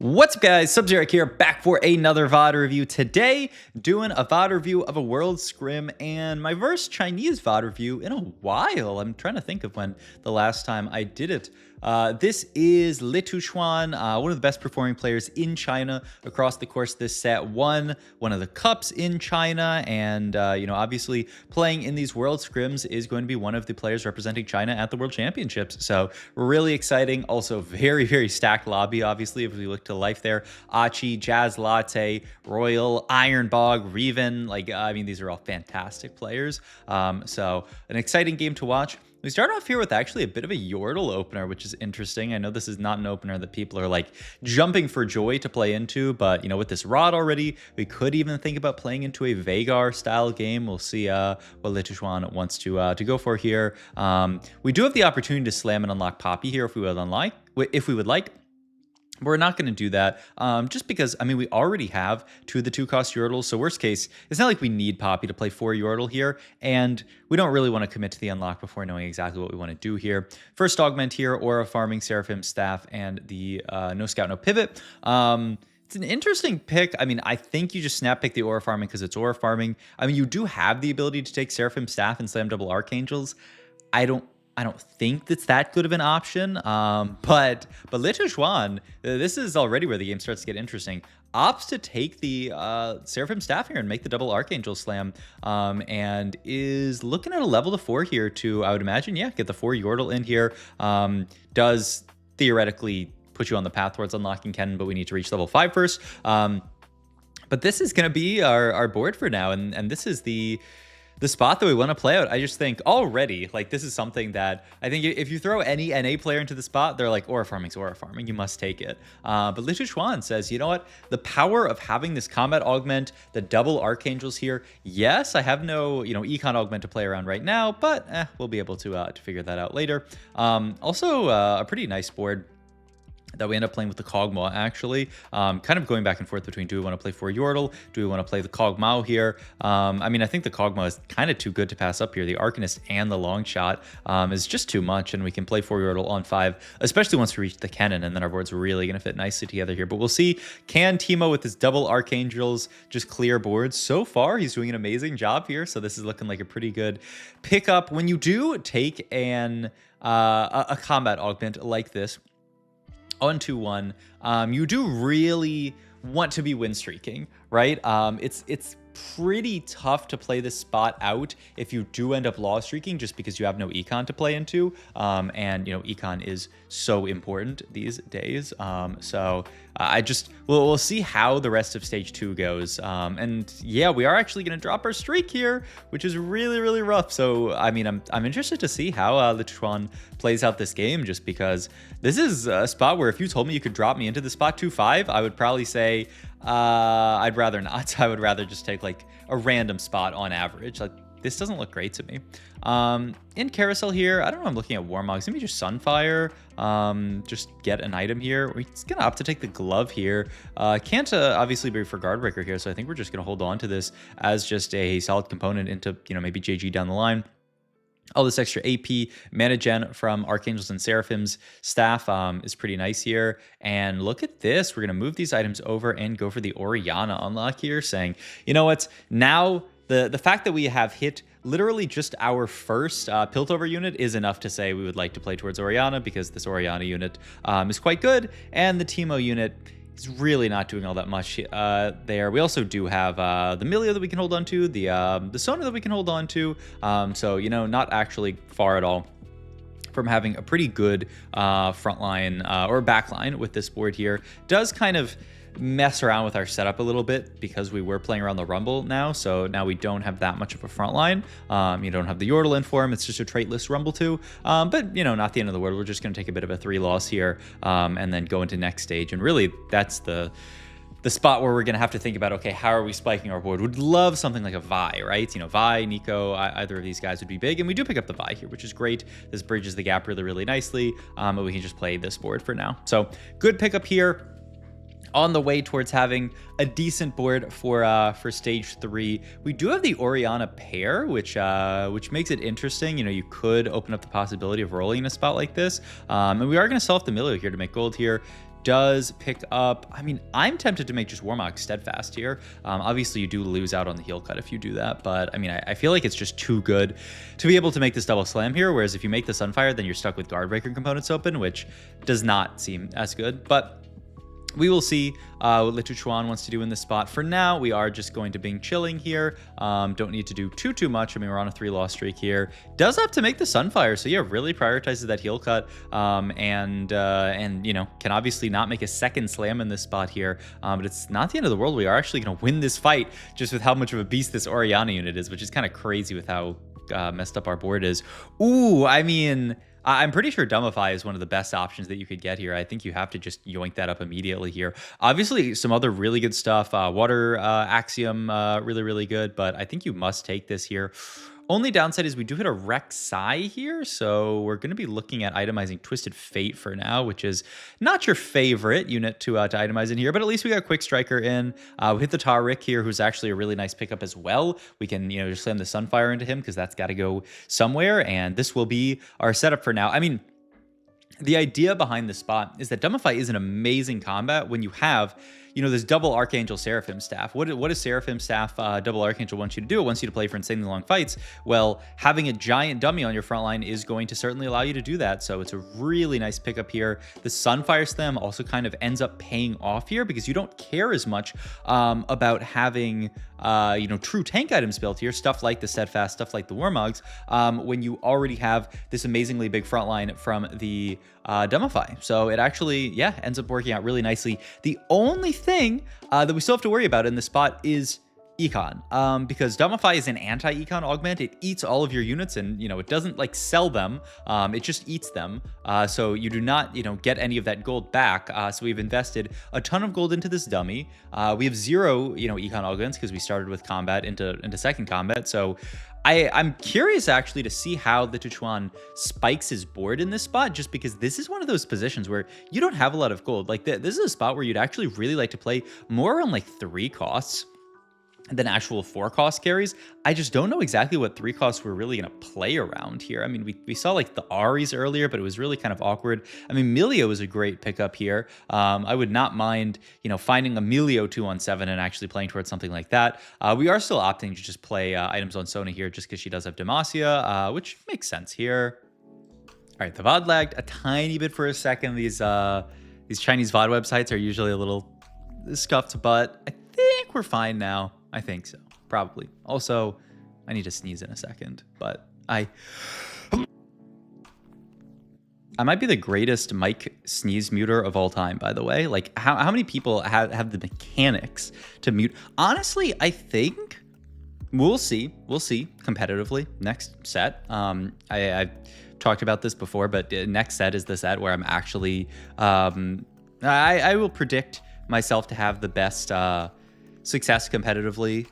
What's up, guys? Sub-Zero here, back for another VOD review. Today, doing a VOD review of a World Scrim and my first Chinese VOD review in a while. I'm trying to think of when the last time I did it. This is LiTuChuan, one of the best performing players in China across the course of this set. Won one of the cups in China, and obviously playing in these World Scrims is going to be one of the players representing China at the World Championships. So really exciting. Also very, very stacked lobby, obviously, if we look to life there. Achi, Jazz Latte, Royal, Ironbog, Reven. These are all fantastic players. So an exciting game to watch. We start off here with actually a bit of a Yordle opener, which is interesting. I know this is not an opener that people are like jumping for joy to play into, but with this rod already, we could even think about playing into a Veigar style game. We'll see what LiTuChuan wants to go for here. We do have the opportunity to slam and unlock Poppy here if we would like. We're not going to do that just because, we already have two of the 2-cost Yordles. So worst case, it's not like we need Poppy to play 4 Yordle here. And we don't really want to commit to the unlock before knowing exactly what we want to do here. First augment here, Aura farming, Seraphim staff, and the no scout, no pivot. It's an interesting pick. I think you just snap pick the Aura farming because it's Aura farming. You do have the ability to take Seraphim staff and slam double Archangels. I don't think that's that good of an option, but LiTuChuan, this is already where the game starts to get interesting. Opts to take the Seraphim staff here and make the double Archangel slam, and is looking at a level to 4 here to, I would imagine, get the 4 Yordle in here. Does theoretically put you on the path towards unlocking Kennen, but we need to reach level 5 first. But this is going to be our board for now, and this is the spot that we want to play out. I just think already, this is something that I think if you throw any NA player into the spot, they're like, Aura farming's Aura farming, you must take it. But LiTuChuan says, you know what? The power of having this combat augment, the double Archangels here, yes, I have no, econ augment to play around right now, but we'll be able to figure that out later. Also, a pretty nice board that we end up playing with the Kog'Maw, actually. Kind of going back and forth between, do we want to play 4 Yordle? Do we want to play the Kog'Maw here? I think the Kog'Maw is kind of too good to pass up here. The Arcanist and the Long Shot is just too much, and we can play 4 Yordle on 5, especially once we reach the Kennen, and then our board's really going to fit nicely together here. But we'll see, can Teemo with his double Archangels just clear boards? So far, he's doing an amazing job here, so this is looking like a pretty good pickup. When you do take a combat augment like this, on 2-1, you do really want to be win streaking, right? It's pretty tough to play this spot out if you do end up loss streaking just because you have no econ to play into, and econ is so important these days. We'll see how the rest of stage 2 goes, and yeah, we are actually going to drop our streak here, which is really, really rough. So I'm interested to see how LiTuChuan plays out this game, just because this is a spot where if you told me you could drop me into the spot 2-5, I would probably say I'd rather not. I would rather just take a random spot on average. This doesn't look great to me. In carousel here, I don't know, I'm looking at Warmogs. Maybe just Sunfire, just get an item here. We're just gonna opt to take the glove here. Can't obviously be for Guardbreaker here, so I think we're just gonna hold on to this as just a solid component into maybe JG down the line. All this extra AP mana gen from Archangels and Seraphim's staff is pretty nice here. And look at this. We're going to move these items over and go for the Orianna unlock here, saying, you know what? Now, the fact that we have hit literally just our first Piltover unit is enough to say we would like to play towards Orianna, because this Orianna unit is quite good. And the Teemo unit is really not doing all that much there. We also do have the Millia that we can hold on to, the Sona that we can hold on to. So, not actually far at all from having a pretty good front line or back line with this board here. Does kind of mess around with our setup a little bit because we were playing around the Rumble now, so now we don't have that much of a front line. You don't have the Yordle in for him, it's just a traitless Rumble too, but not the end of the world. We're just going to take a bit of a 3 loss here, and then go into next stage, and really that's the spot where we're going to have to think about, okay, how are we spiking our board? Would love something like a Vi, right? Vi, Nico, either of these guys would be big, and we do pick up the Vi here, which is great. This bridges the gap really, really nicely, but we can just play this board for now. So good pickup here. On the way towards having a decent board for stage 3. We do have the Orianna pair, which makes it interesting. You could open up the possibility of rolling in a spot like this. And we are going to sell off the Milio here to make gold here. does pick up, I mean, I'm tempted to make just Warmog Steadfast here. Obviously, you do lose out on the heal cut if you do that, but I mean, I feel like it's just too good to be able to make this double slam here, whereas if you make the Sunfire, then you're stuck with Guardbreaker components open, which does not seem as good, but we will see what LiTuChuan wants to do in this spot. For now, we are just going to Bing chilling here. Don't need to do too much. I mean, we're on a 3-loss streak here. Does have to make the Sunfire, so yeah, really prioritizes that heal cut, and you know, can obviously not make a second slam in this spot here. But it's not the end of the world. We are actually going to win this fight just with how much of a beast this Orianna unit is, which is kind of crazy with how messed up our board is. Ooh, I mean, I'm pretty sure Dummify is one of the best options that you could get here. I think you have to just yoink that up immediately here. Obviously, some other really good stuff. Water Axiom, really good, but I think you must take this here. Only downside is we do hit a Rek'Sai here, so we're going to be looking at itemizing Twisted Fate for now, which is not your favorite unit to itemize in here, but at least we got Quick Striker in. We hit the Taric here, who's actually a really nice pickup as well. We can, you know, just slam the Sunfire into him because that's got to go somewhere, and this will be our setup for now. I mean, the idea behind this spot is that Dummify is an amazing combat when you have, you know, this double Archangel Seraphim staff. What does Seraphim staff double Archangel want you to do? It wants you to play for insanely long fights. Well, having a giant dummy on your front line is going to certainly allow you to do that. So it's a really nice pickup here. The Sunfire Slam also kind of ends up paying off here because you don't care as much about having, you know, true tank items built here, stuff like the Steadfast, stuff like the Warmogs, when you already have this amazingly big front line from the Dummify. So it actually, yeah, ends up working out really nicely. The only thing that we still have to worry about in this spot is Econ, because Dummify is an anti-Econ augment. It eats all of your units, and, you know, it doesn't like sell them. It just eats them. So you do not, you know, get any of that gold back. So we've invested a ton of gold into this dummy. We have 0, you know, Econ augments because we started with combat into second combat. So I'm curious actually to see how LiTuChuan spikes his board in this spot, just because this is one of those positions where you don't have a lot of gold. Like this is a spot where you'd actually really like to play more on like 3 costs than actual 4 cost carries. I just don't know exactly what 3 costs we're really going to play around here. I mean, we saw like the Aries earlier, but it was really kind of awkward. I mean, Milio is a great pickup here. I would not mind, you know, finding a Milio 2-on-7 and actually playing towards something like that. We are still opting to just play items on Sona here just because she does have Demacia, which makes sense here. All right, the VOD lagged a tiny bit for a second. These Chinese VOD websites are usually a little scuffed, but I think we're fine now. I think so, probably. Also, I need to sneeze in a second, but I might be the greatest mic sneeze muter of all time, by the way. Like, how many people have the mechanics to mute? Honestly, I think we'll see competitively next set. I've talked about this before, but next set is the set where I'm actually, I will predict myself to have the best success competitively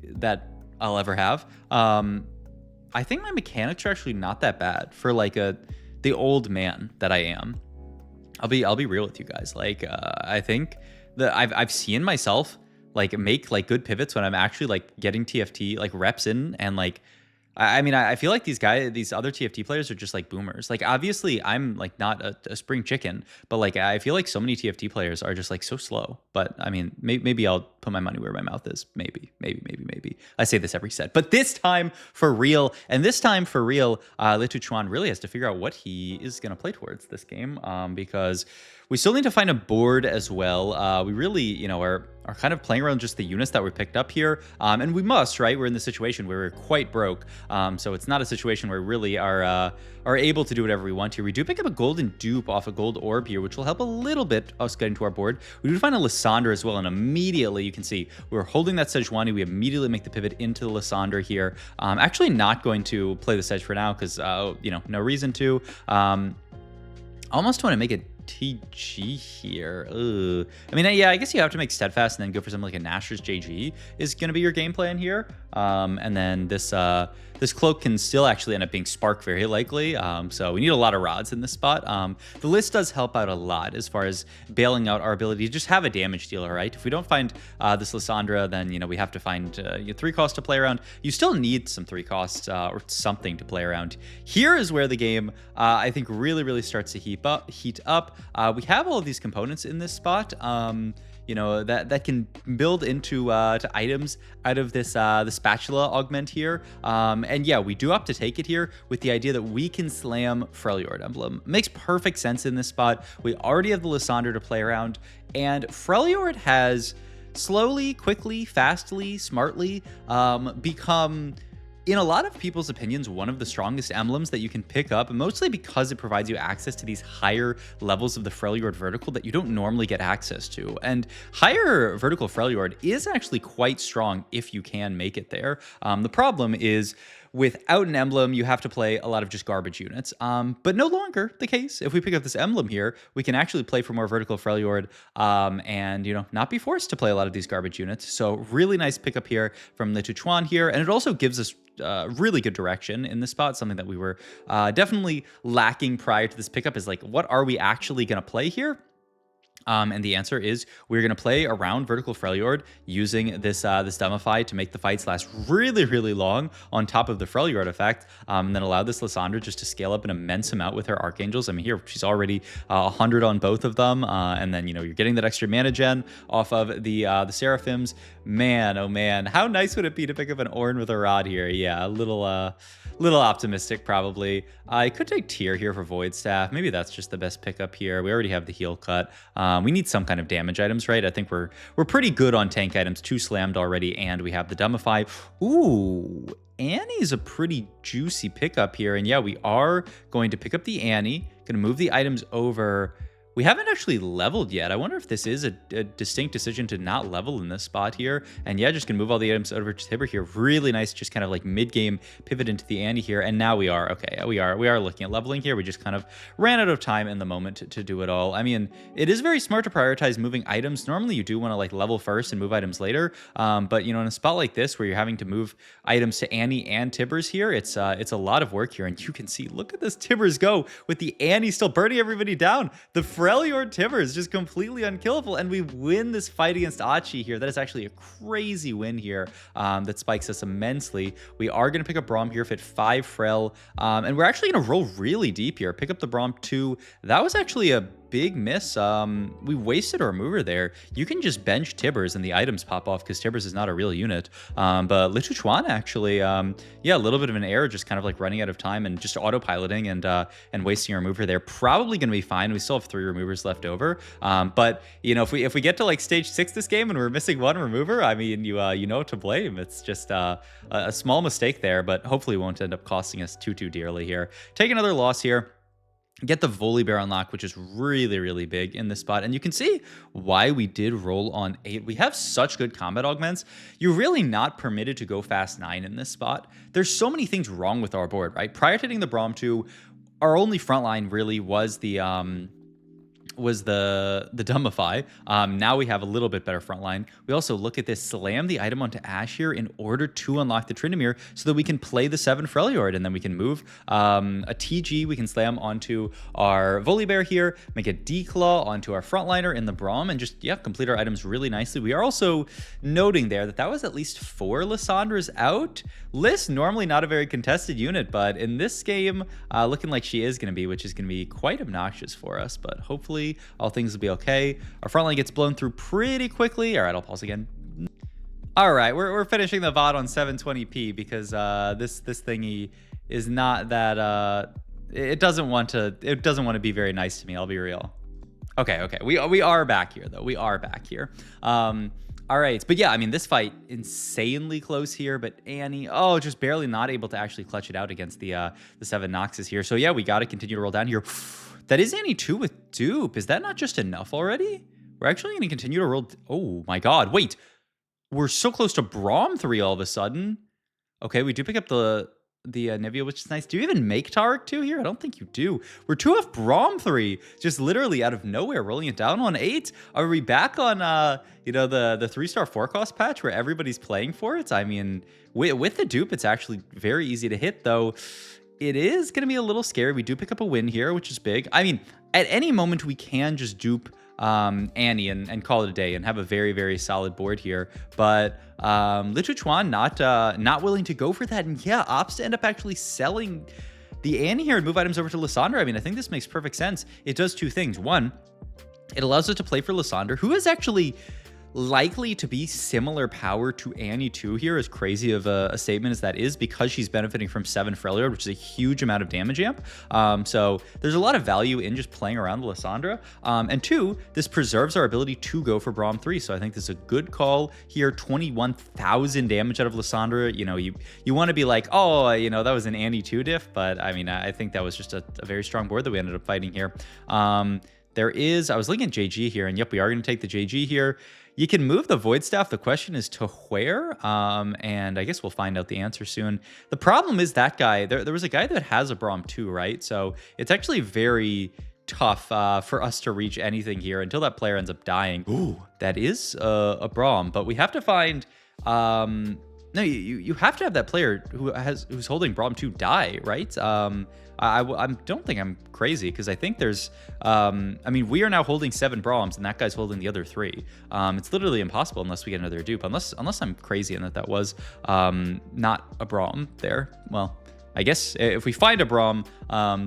that I'll ever have. I think my mechanics are actually not that bad for like the old man that I am. I'll be real with you guys. Like I think that I've seen myself like make like good pivots when I'm actually like getting TFT like reps in, and like I mean, I feel like these other TFT players are just like boomers. Like, obviously, I'm like not a spring chicken, but like I feel like so many TFT players are just like so slow. But I mean, maybe I'll put my money where my mouth is. Maybe. I say this every set, but this time for real. And this time for real, LiTuChuan really has to figure out what he is going to play towards this game, because we still need to find a board as well. We really, you know, are kind of playing around just the units that we picked up here. And we must, right? We're in the situation where we're quite broke. So it's not a situation where we really are able to do whatever we want here. We do pick up a golden dupe off a gold orb here, which will help a little bit us getting to our board. We do find a Lysandra as well, and immediately you can see we're holding that Sejuani. We immediately make the pivot into the Lysandra here. Actually not going to play the Sej for now because, you know, no reason to. Almost want to make it TG here. Ugh. I mean, yeah, I guess you have to make Steadfast and then go for something like a Nashor's JG is going to be your game plan here. And then this this cloak can still actually end up being Spark very likely. So we need a lot of rods in this spot. The list does help out a lot as far as bailing out our ability to just have a damage dealer, right? If we don't find this Lysandra, then, you know, we have to find 3 costs to play around. You still need some 3 costs or something to play around. Here is where the game, I think, really starts to heat up. We have all of these components in this spot. You know, that can build into to items out of this the spatula augment here. And yeah, we do have to take it here with the idea that we can slam Freljord Emblem. Makes perfect sense in this spot. We already have the Lysandra to play around, and Freljord has slowly, quickly, fastly, smartly become, in a lot of people's opinions, one of the strongest emblems that you can pick up, mostly because it provides you access to these higher levels of the Freljord vertical that you don't normally get access to. And higher vertical Freljord is actually quite strong if you can make it there. The problem is, without an emblem, you have to play a lot of just garbage units. But no longer the case. If we pick up this emblem here, we can actually play for more vertical Freljord and, you know, not be forced to play a lot of these garbage units. So really nice pickup here from LiTuChuan here. And it also gives us really good direction in this spot, something that we were definitely lacking prior to this pickup is like, what are we actually going to play here? And the answer is we're going to play around vertical Freljord using this Dummify to make the fights last really long on top of the Freljord effect, and then allow this Lysandra just to scale up an immense amount with her Archangels. I mean, here she's already 100 on both of them, and then, you know, you're getting that extra mana gen off of the Seraphims. Man, oh man, how nice would it be to pick up an Ornn with a Rod here? Yeah, a little optimistic probably. I could take Tyr here for Void Staff. Maybe that's just the best pickup here. We already have the heal cut. We need some kind of damage items, right? I think we're pretty good on tank items. 2 slammed already, and we have the Dummify. Ooh, Annie's a pretty juicy pickup here. And yeah, we are going to pick up the Annie. Gonna move the items over. We haven't actually leveled yet. I wonder if this is a distinct decision to not level in this spot here. And yeah, just gonna move all the items over to Tibber here. Really nice, just kind of like mid-game pivot into the Annie here. And now we are, okay, we are looking at leveling here. We just kind of ran out of time in the moment to do it all. I mean, it is very smart to prioritize moving items. Normally you do want to like level first and move items later. But you know, in a spot like this where you're having to move items to Annie and Tibbers here, it's a lot of work here. And you can see, look at this Tibbers go with the Annie still burning everybody down. The Freljord Timber is just completely unkillable, and we win this fight against Achi here. That is actually a crazy win here that spikes us immensely. We are going to pick up Braum here, fit 5 Frel, and we're actually going to roll really deep here. Pick up the Braum 2. That was actually a big miss. We wasted our remover there. You can just bench Tibbers and the items pop off because Tibbers is not a real unit. But LiTuChuan actually, yeah, a little bit of an error, just kind of like running out of time and just autopiloting and wasting a remover there. Probably going to be fine. We still have 3 removers left over. But you know, if we get to like stage 6 this game and we're missing 1 remover, I mean, you know what to blame. It's just a small mistake there, but hopefully won't end up costing us too dearly here. Take another loss here. Get the Volibear unlock, which is really big in this spot. And you can see why we did roll on 8. We have such good combat augments. You're really not permitted to go fast 9 in this spot. There's so many things wrong with our board, right? Prior to hitting the Braum 2, our only front line really was the Dummify. Now we have a little bit better front line. We also look at this, slam the item onto Ash here in order to unlock the Tryndamere so that we can play the 7 Freljord, and then we can move a TG. We can slam onto our Volibear here, make a Declaw onto our frontliner in the Braum, and just, yeah, complete our items really nicely. We are also noting there that was at least 4 Lysandras out. Lys, normally not a very contested unit, but in this game, looking like she is going to be, which is going to be quite obnoxious for us, but hopefully all things will be okay. Our front line gets blown through pretty quickly. All right, I'll pause again. All right, we're finishing the VOD on 720p because this thingy is not that it doesn't want to be very nice to me. I'll be real. Okay. We are back here though. We are back here. All right, but yeah, I mean, this fight insanely close here, but Annie, oh, just barely not able to actually clutch it out against the 7 Noxes here. So yeah, we got to continue to roll down here. That is Annie 2 with dupe. Is that not just enough already? We're actually going to continue to roll. Oh my God, wait. We're so close to Braum 3 all of a sudden. Okay, we do pick up the the Nivea, which is nice. Do you even make Taric 2 here? I don't think you do. We're 2 off Braum 3, just literally out of nowhere, rolling it down on 8. Are we back on, you know, the 3-star 4-cost patch where everybody's playing for it? I mean, with the dupe, it's actually very easy to hit, though. It is going to be a little scary. We do pick up a win here, which is big. I mean, at any moment, we can just dupe Annie and call it a day and have a very, very solid board here. But LiTuChuan not willing to go for that. And yeah, opts to end up actually selling the Annie here and move items over to Lysandra. I mean, I think this makes perfect sense. It does two things. One, it allows us to play for Lysandra, who is actually likely to be similar power to Annie 2 here, as crazy of a statement as that is, because she's benefiting from 7 Freljord, which is a huge amount of damage amp. So there's a lot of value in just playing around the Lysandra. And 2, this preserves our ability to go for Braum 3. So I think this is a good call here. 21,000 damage out of Lysandra. You know, you want to be like, oh, you know, that was an Annie 2 diff, but I mean, I think that was just a very strong board that we ended up fighting here. There is, I was looking at JG here, and yep, we are going to take the JG here. You can move the Void Staff. The question is to where? And I guess we'll find out the answer soon. The problem is that guy, there was a guy that has a Braum 2, right? So it's actually very tough for us to reach anything here until that player ends up dying. Ooh, that is a Braum, but we have to find... no, you have to have that player who's holding Braum 2 die, right? I don't think I'm crazy, because I think there's, I mean, we are now holding 7 Braums, and that guy's holding the other 3. It's literally impossible unless we get another dupe, unless I'm crazy and that was not a Braum there. Well, I guess if we find a Braum,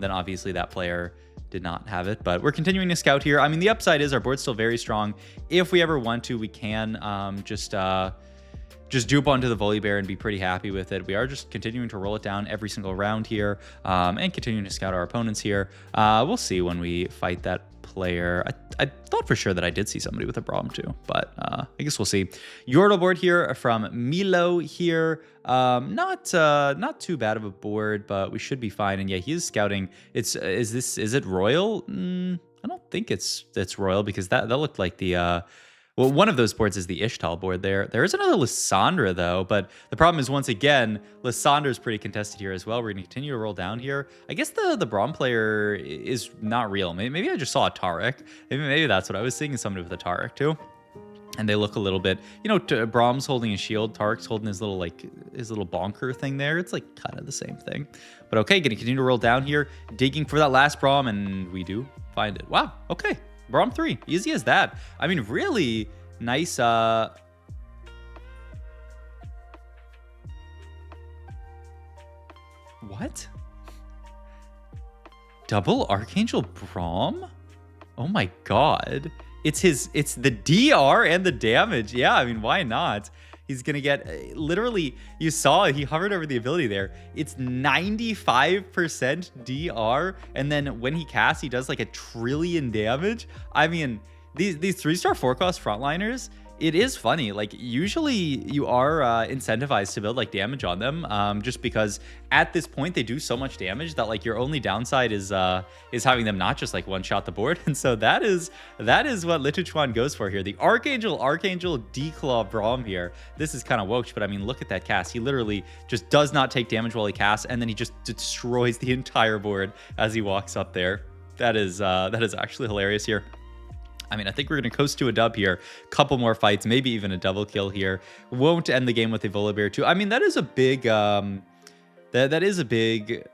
then obviously that player did not have it, but we're continuing to scout here. I mean, the upside is our board's still very strong. If we ever want to, we can just dupe onto the Volibear and be pretty happy with it. We are just continuing to roll it down every single round here, and continuing to scout our opponents here. We'll see when we fight that player. I thought for sure that I did see somebody with a Braum too, but I guess we'll see. Yordle board here from Milo here. Not too bad of a board, but we should be fine. And yeah, he is scouting. Is it Royal? I don't think it's Royal, because that looked like the well, one of those boards is the Ishtal board there. There is another Lysandra, though, but the problem is, once again, Lysandra is pretty contested here as well. We're going to continue to roll down here. I guess the Braum player is not real. Maybe I just saw a Taric. Maybe that's what I was seeing, is somebody with a Taric, too. And they look a little bit, you know, Braum's holding a shield, Taric's holding his little bonker thing there. It's like kind of the same thing. But okay, going to continue to roll down here, digging for that last Braum, and we do find it. Wow, okay. Braum 3, easy as that. I mean, really nice. What? Double Archangel Braum? Oh my god. It's the DR and the damage. Yeah, I mean, why not? He's going to get, literally, you saw he hovered over the ability there. It's 95% DR, and then when he casts, he does like 1 trillion damage. I mean, these 3-star 4-cost frontliners, it is funny. Like, usually you are incentivized to build like damage on them, just because at this point they do so much damage that like your only downside is having them not just like one-shot the board. And so that is what LiTuChuan goes for here. The Archangel Declaw Braum here. This is kind of woke, but I mean, look at that cast. He literally just does not take damage while he casts, and then he just destroys the entire board as he walks up there. That is actually hilarious here. I mean, I think we're going to coast to a dub here. Couple more fights, maybe even a double kill here. Won't end the game with a Volibear too. I mean, that is a big, that is a big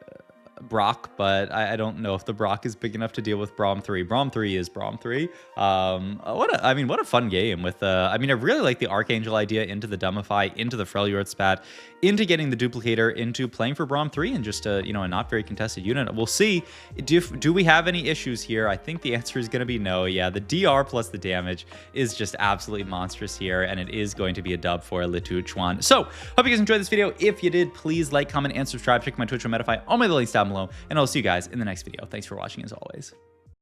Brock, but I don't know if the Brock is big enough to deal with Braum 3. Braum 3 is Braum 3. What a fun game with, I mean, I really like the Archangel idea into the Dummify, into the Freljord spat, into getting the Duplicator, into playing for Braum 3 and just a, you know, a not very contested unit. We'll see. Do we have any issues here? I think the answer is going to be no. Yeah, the DR plus the damage is just absolutely monstrous here, and it is going to be a dub for LiTuChuan. So, hope you guys enjoyed this video. If you did, please like, comment, and subscribe. Check my Twitch or Metafy. All my links down below, and I'll see you guys in the next video. Thanks for watching as always.